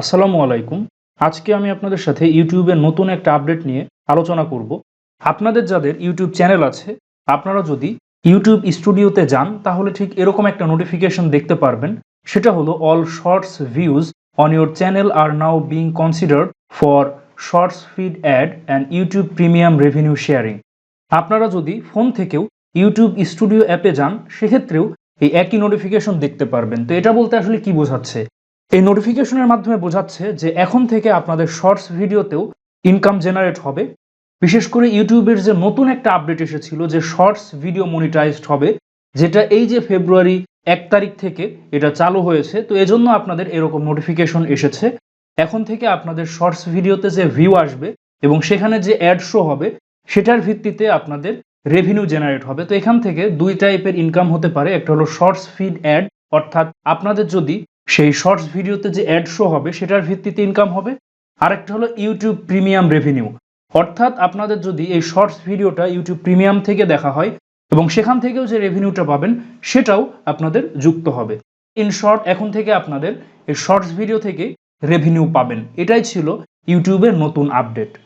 আসসালামু আলাইকুম। আজকে আমি আপনাদের সাথে ইউটিউবের নতুন একটা আপডেট নিয়ে আলোচনা করব। আপনাদের যাদের ইউটিউব চ্যানেল আছে, আপনারা যদি ইউটিউব স্টুডিওতে যান তাহলে ঠিক এরকম একটা নোটিফিকেশন দেখতে পারবেন। সেটা হলো all shorts views on your channel are now being considered for shorts feed ad and YouTube premium revenue sharing. আপনারা যদি ফোন থেকেও ইউটিউব স্টুডিও অ্যাপে যান সেক্ষেত্রেও এই একই নোটিফিকেশন দেখতে পারবেন। তো এটা বলতে আসলে কি বোঝাচ্ছে? এই নোটিফিকেশনের মাধ্যমে বোঝাচ্ছে যে এখন থেকে আপনাদের শর্টস ভিডিওতেও ইনকাম জেনারেট হবে। বিশেষ করে ইউটিউবের যে নতুন একটা আপডেট এসেছিল যে শর্টস ভিডিও মনিটাইজড হবে, যেটা এই যে ফেব্রুয়ারি 1 তারিখ থেকে এটা চালু হয়েছে। তো এজন্য আপনাদের এরকম নোটিফিকেশন এসেছে। এখন থেকে আপনাদের শর্টস ভিডিওতে যে ভিউ আসবে এবং সেখানে যে অ্যাড শো হবে সেটার ভিত্তিতে আপনাদের রেভিনিউ জেনারেট হবে। তো এখান থেকে দুই টাইপের ইনকাম হতে পারে। একটা হলো শর্টস ফিড অ্যাড, অর্থাৎ আপনাদের যদি সেই শর্টস ভিডিওতে যে অ্যাড শো হবে সেটার ভিত্তিতে ইনকাম হবে। আরেকটা হলো ইউটিউব প্রিমিয়াম রেভিনিউ, অর্থাৎ আপনাদের যদি এই শর্টস ভিডিওটা ইউটিউব প্রিমিয়াম থেকে দেখা হয় এবং সেখান থেকেও যে রেভিনিউটা পাবেন সেটাও আপনাদের যুক্ত হবে। ইন শর্ট, এখন থেকে আপনাদের এই শর্টস ভিডিও থেকে রেভিনিউ পাবেন। এটাই ছিল ইউটিউবের নতুন আপডেট।